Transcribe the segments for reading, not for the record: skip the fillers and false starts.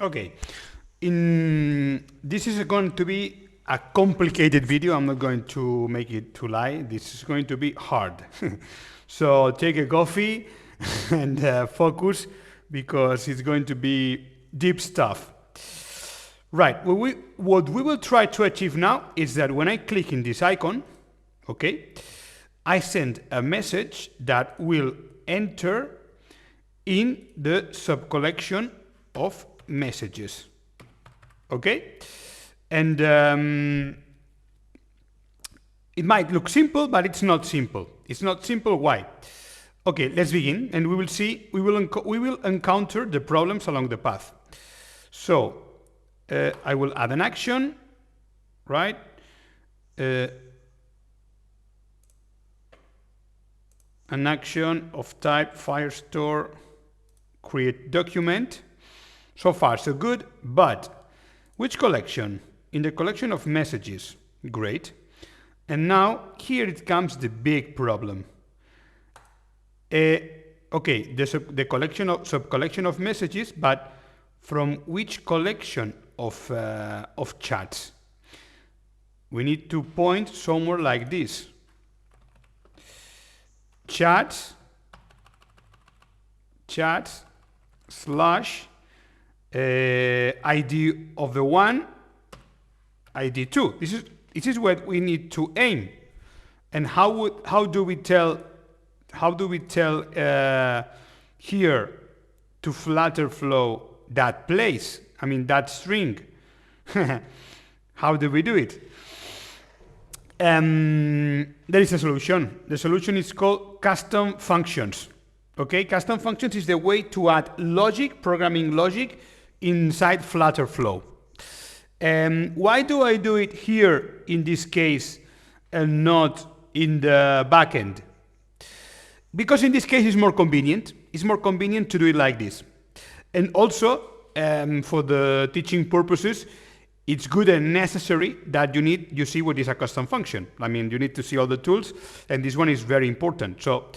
Okay, this is going to be a complicated video. I'm not going to make it too light. This is going to be hard. So take a coffee and focus, because it's going to be deep stuff. Right, what we will try to achieve now is that when I click in this icon, okay, I send a message that will enter in the subcollection of messages, okay? And it might look simple, but it's not simple. It's not simple. Why? Okay, let's begin, and we will see. We will encounter the problems along the path. So I will add an action, right? An action of type Firestore create document. So far so good, but which collection? In the collection of messages. Great. And now here it comes the big problem. Okay, the collection of subcollection of messages, but from which collection of chats? We need to point somewhere like this. Chats slash ID of the one, ID 2. This is what we need to aim. And how do we tell here to Flutterflow that place? I mean that string. How do we do it? There is a solution. The solution is called custom functions. Okay, custom functions is the way to add logic, programming logic, inside Flutterflow. Why do I do it here in this case and not in the backend? Because in this case it's more convenient. It's more convenient to do it like this. And also, for the teaching purposes, it's good and necessary that you see what is a custom function. I mean, you need to see all the tools, and this one is very important. So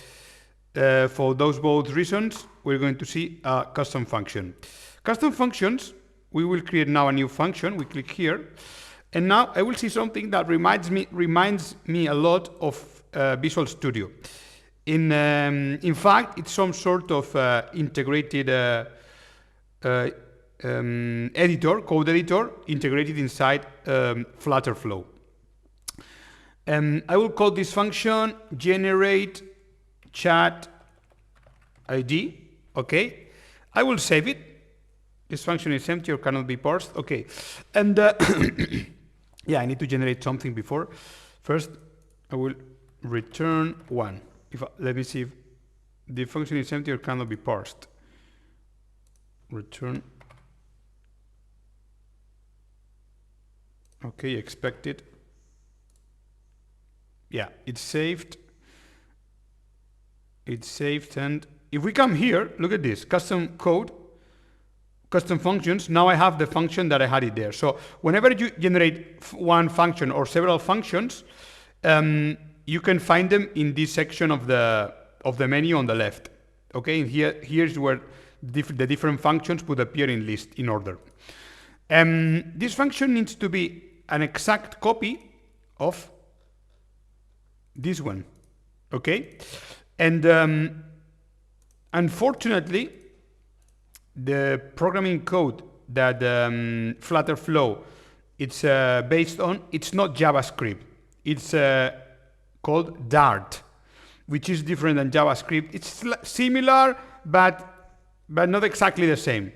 for those both reasons, we're going to see a custom function. Custom functions, we will create now a new function. We click here, and now I will see something that reminds me a lot of Visual Studio. In fact, it's some sort of integrated editor, code editor, integrated inside Flutterflow. I will call this function generate chat ID. Okay, I will save it. This function is empty or cannot be parsed. Okay, and yeah, I need to generate something before. First, I will return 1. Let me see if the function is empty or cannot be parsed. Return. Okay, expected. Yeah, it's saved. It's saved, and if we come here, look at this, custom code, custom functions. Now I have the function that I had it there. So whenever you generate one function or several functions, you can find them in this section of the menu on the left. Okay, and here's where the different functions would appear in list in order. This function needs to be an exact copy of this one. Okay, and unfortunately, the programming code that Flutterflow it's based on, it's not JavaScript. It's called Dart, which is different than JavaScript. It's similar, but not exactly the same.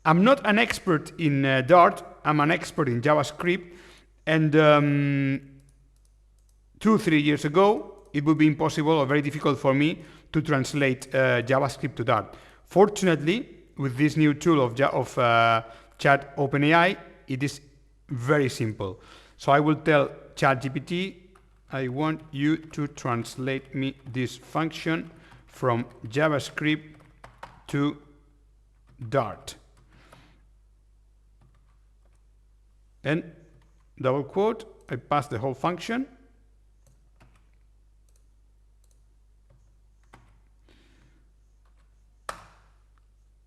I'm not an expert in Dart. I'm an expert in JavaScript, and 2-3 years ago, it would be impossible or very difficult for me to translate JavaScript to Dart. Fortunately, with this new tool of Chat OpenAI, it is very simple. So I will tell ChatGPT, I want you to translate me this function from JavaScript to Dart. And double quote, I pass the whole function.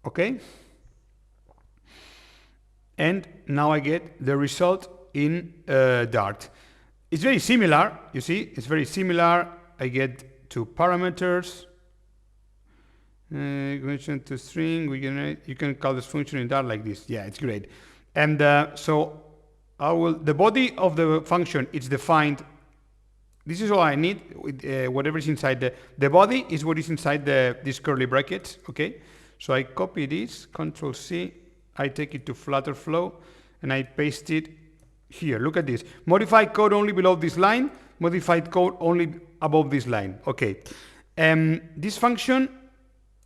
Okay. and now I get the result in Dart. It's very similar, you see, it's very similar. I get two parameters, connection to string. You can call this function in Dart like this. Yeah, it's great. And so the body of the function is defined. This is all I need with whatever is inside the body is what is inside these curly brackets. Okay, so I copy this, Control C, I take it to Flutterflow, and I paste it here. Look at this. Modify code only below this line. Modified code only above this line. Okay. This function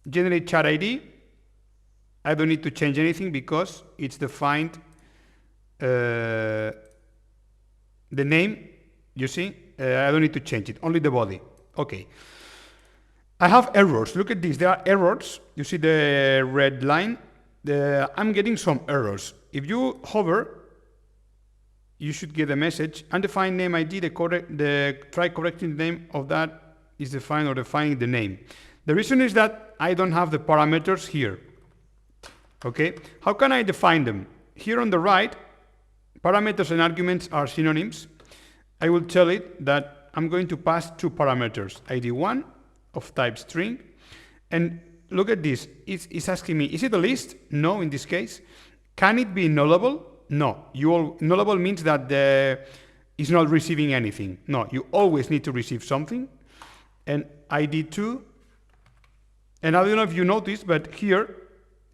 generate chat ID. I don't need to change anything because it's defined. The name, you see, I don't need to change it. Only the body. Okay. I have errors. Look at this. There are errors. You see the red line. I'm getting some errors. If you hover, you should get a message. Undefined name ID, try correcting the name of that is defined or defining the name. The reason is that I don't have the parameters here. Okay, how can I define them? Here on the right, parameters and arguments are synonyms. I will tell it that I'm going to pass two parameters, ID1 of type string, and look at this, it's asking me, is it a list? No, in this case. Can it be nullable? No. Nullable means that it's not receiving anything. No, you always need to receive something. And ID2, and I don't know if you noticed, but here,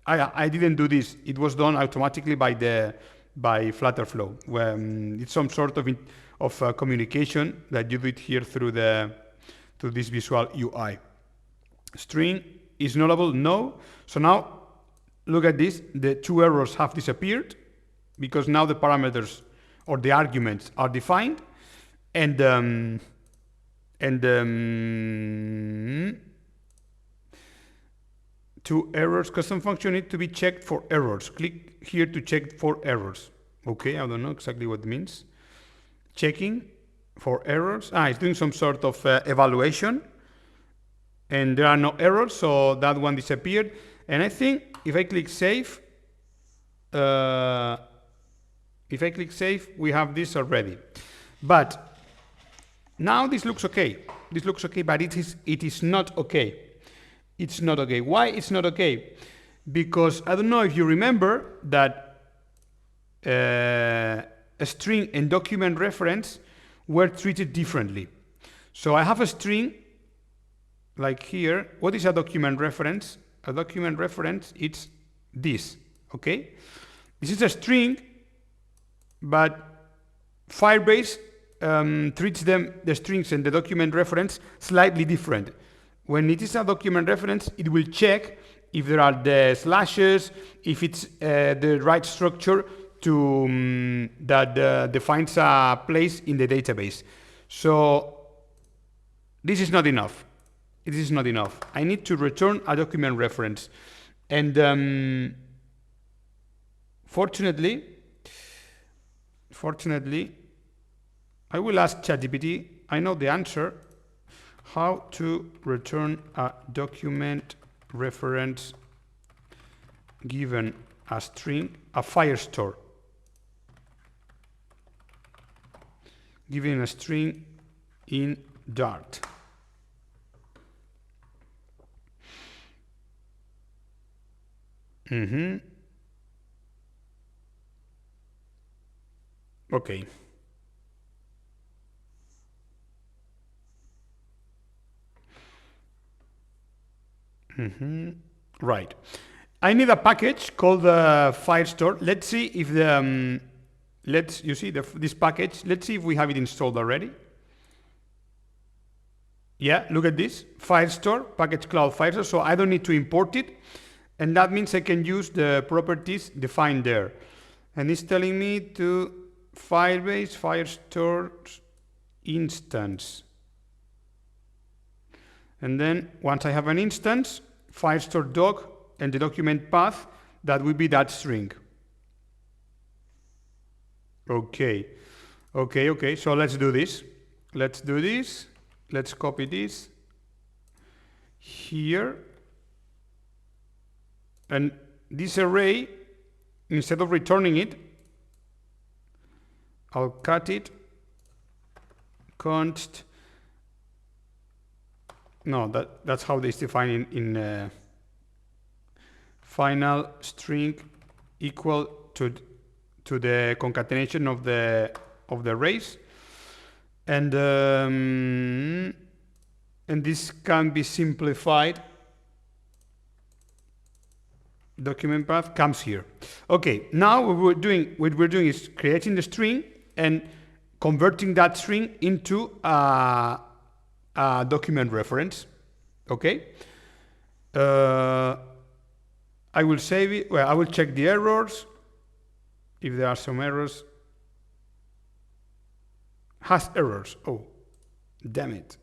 I didn't do this. It was done automatically by Flutterflow. It's some sort of communication that you do it here through this visual UI. String is nullable? No. So now, look at this. The two errors have disappeared because now the parameters or the arguments are defined, and two errors. Custom function need to be checked for errors. Click here to check for errors. Okay, I don't know exactly what it means. Checking for errors. It's doing some sort of evaluation, and there are no errors, so that one disappeared. And I think if I click save, we have this already. But now this looks okay. This looks okay, but it is not okay. It's not okay. Why it's not okay? Because I don't know if you remember that a string and document reference were treated differently. So I have a string like here. What is a document reference? A document reference, it's this, okay? This is a string, but Firebase treats the strings and the document reference slightly different. When it is a document reference, it will check if there are the slashes, if it's the right structure that defines a place in the database. So this is not enough. It is not enough. I need to return a document reference. And fortunately, I will ask ChatGPT. I know the answer. How to return a document reference given a string, a Firestore. Given a string in Dart. Okay. Right. I need a package called Firestore. Let's see if the you see this package. Let's see if we have it installed already. Yeah, look at this Firestore package cloud Firestore. So I don't need to import it, and that means I can use the properties defined there. And it's telling me to Firebase Firestore instance. And then once I have an instance, Firestore doc and the document path, that will be that string. Okay. So let's do this. Let's copy this here. And this array instead of returning it, I'll cut it, const, no, that's how they define in final string equal to the concatenation of the arrays, and this can be simplified. Document path comes here. Okay, now what we're doing is creating the string and converting that string into a document reference. Okay, I will save it. Well, I will check the errors. If there are some errors, has errors. Oh, damn it!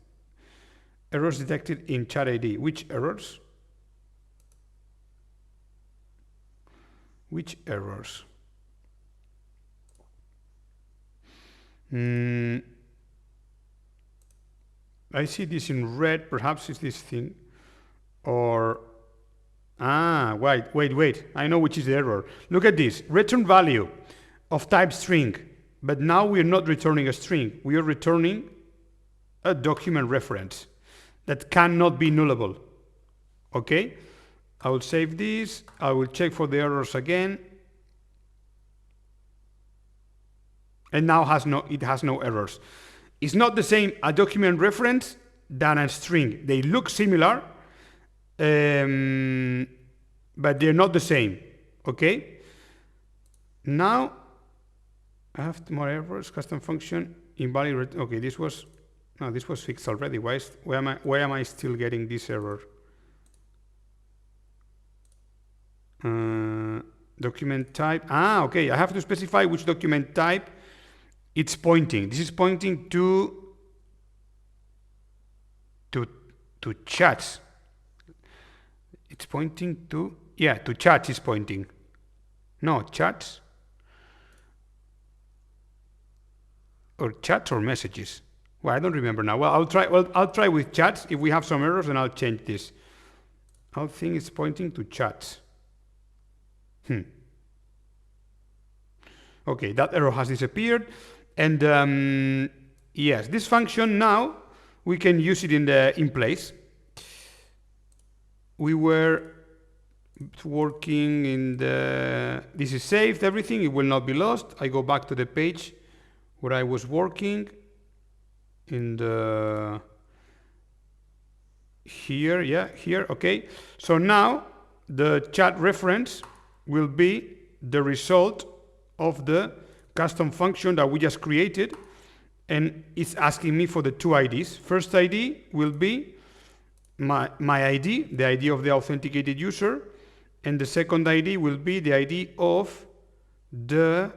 Errors detected in chat ID. Which errors? Which errors? I see this in red. Perhaps it's this thing, or wait. I know which is the error. Look at this. Return value of type string, but now we're not returning a string. We are returning a document reference that cannot be nullable. Okay. I will save this. I will check for the errors again. And now it has no errors. It's not the same a document reference than a string. They look similar, but they're not the same. Okay? Now I have more errors. Custom function invalid. Okay, this was fixed already. Why am I still getting this error? Document type. Okay. I have to specify which document type it's pointing. This is pointing to chats. It's pointing to chats. Is pointing. No, chats or messages. Well, I don't remember now. Well, I'll try with chats. If we have some errors, then I'll change this. I think it's pointing to chats. Okay, that error has disappeared, and yes, this function now we can use it in place. We were working in this is saved, everything, it will not be lost. I go back to the page where I was working in here, okay. So now the chat reference will be the result of the custom function that we just created, and it's asking me for the two IDs. First ID will be my ID, the ID of the authenticated user, and the second ID will be the ID of the...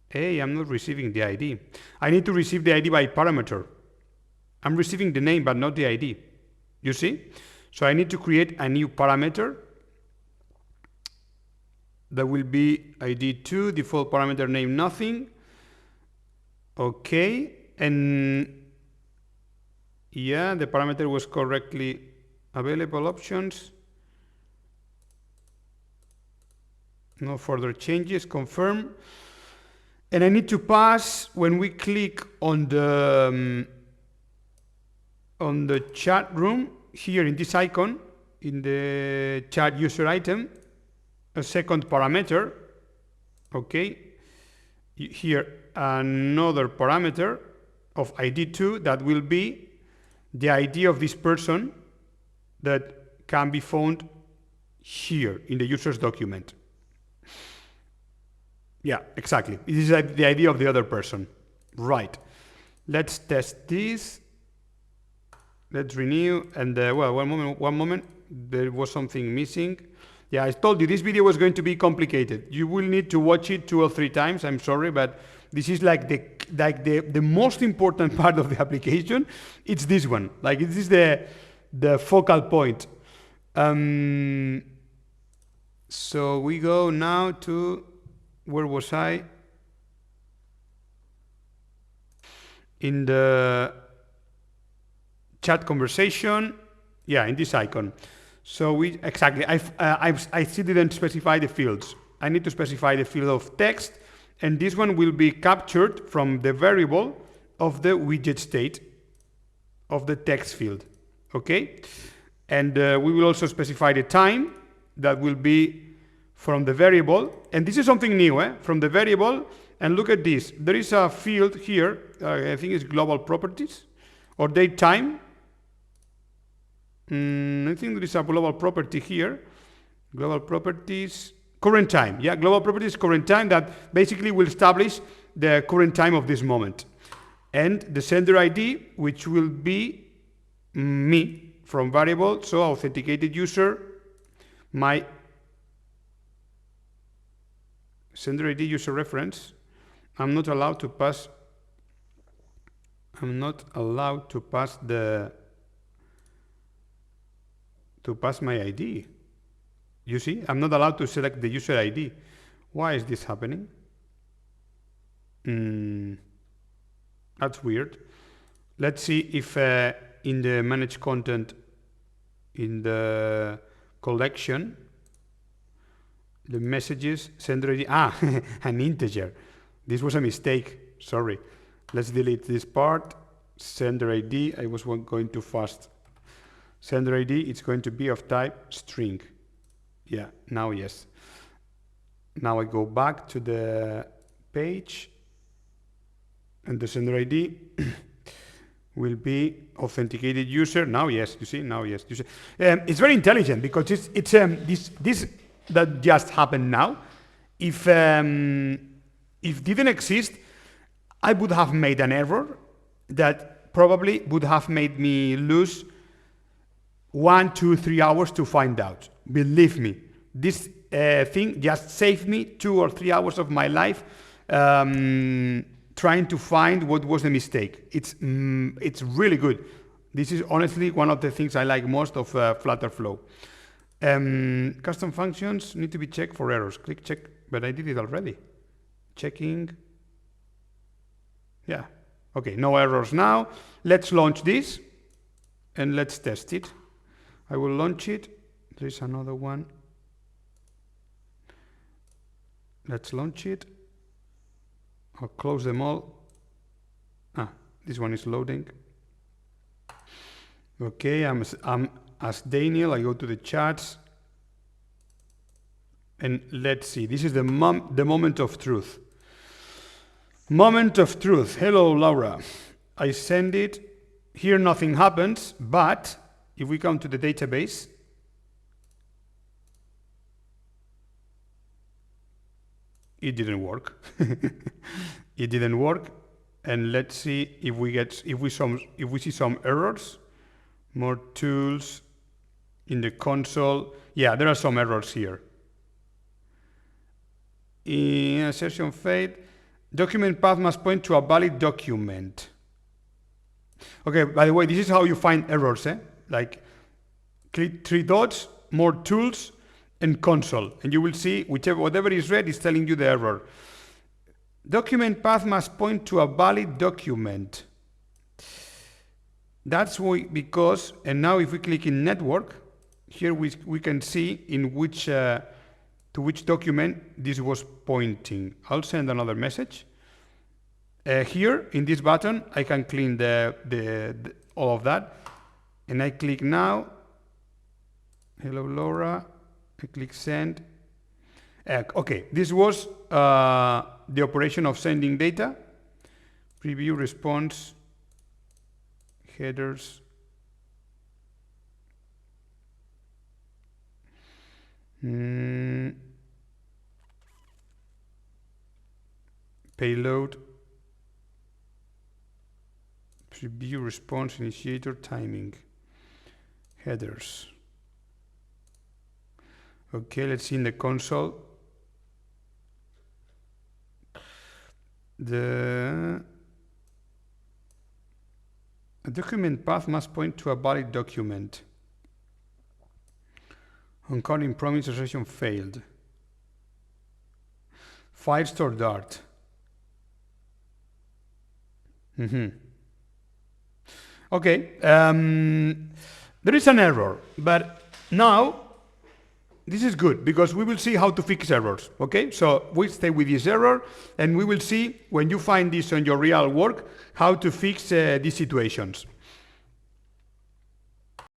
Hey, I'm not receiving the ID. I need to receive the ID by parameter. I'm receiving the name but not the ID. You see? So I need to create a new parameter that will be ID2, default parameter name nothing. Okay, and yeah, the parameter was correctly available. Options. No further changes. Confirm. And I need to pass, when we click on the chat room, here in this icon, in the chat user item, a second parameter. Okay. Here, another parameter of ID2 that will be the ID of this person that can be found here in the user's document. Yeah, exactly. This is the ID of the other person. Right. Let's test this. Let's renew. And well, one moment. There was something missing. Yeah, I told you this video was going to be complicated. You will need to watch it 2 or 3 times. I'm sorry, but this is like the most important part of the application. It's this one. Like, this is the focal point. So we go now to, where was I? In the chat conversation. Yeah, in this icon. So exactly, I still didn't specify the fields. I need to specify the field of text, and this one will be captured from the variable of the widget state of the text field, okay? And we will also specify the time that will be from the variable, and this is something new, from the variable. And look at this, there is a field here, I think it's global properties, or date time. I think there is a global property here, global properties, current time. Yeah, global properties, current time, that basically will establish the current time of this moment. And the sender ID, which will be me from variable, so authenticated user, my sender ID user reference. I'm not allowed to pass my ID. You see, I'm not allowed to select the user ID. Why is this happening? That's weird. Let's see if in the manage content, in the collection, the messages, sender ID, an integer. This was a mistake, sorry. Let's delete this part. Sender ID, I was going too fast. Sender ID, it's going to be of type string. Yeah, now yes. Now I go back to the page, and the sender ID will be authenticated user. Now yes, you see, now yes. You see. It's very intelligent, because it's this that just happened now. If didn't exist, I would have made an error that probably would have made me lose 1, 2, 3 hours to find out. Believe me, this thing just saved me 2 or 3 hours of my life trying to find what was the mistake. It's really good. This is honestly one of the things I like most of Flutter Flow. Custom functions need to be checked for errors. Click check, but I did it already. Checking. Yeah. Okay, no errors now. Let's launch this and let's test it. I will launch it. There is another one. Let's launch it. I'll close them all. This one is loading. Okay, I'm as Daniel. I go to the chats. And let's see. This is the moment of truth. Moment of truth. Hello, Laura. I send it. Here nothing happens, but if we come to the database, it didn't work. It didn't work. And let's see if we see some errors. More tools in the console. Yeah, there are some errors here. In assertion failed. Document path must point to a valid document. Okay, by the way, this is how you find errors, like click 3 dots, more tools, and console, and you will see whatever is red is telling you the error. Document path must point to a valid document. That's why, because, and now if we click in network, here we can see in which to which document this was pointing. I'll send another message. Here in this button, I can clean all of that, and I click now. Hello, Laura. I click send. Okay, this was the operation of sending data. Preview response, headers. Payload. Preview response, initiator, timing, headers. Okay, let's see in the console. A document path must point to a valid document. Encoding promise assertion failed. File store Dart. Okay, there is an error, but Now, this is good because we will see how to fix errors, okay? So we stay with this error and we will see when you find this on your real work, how to fix these situations.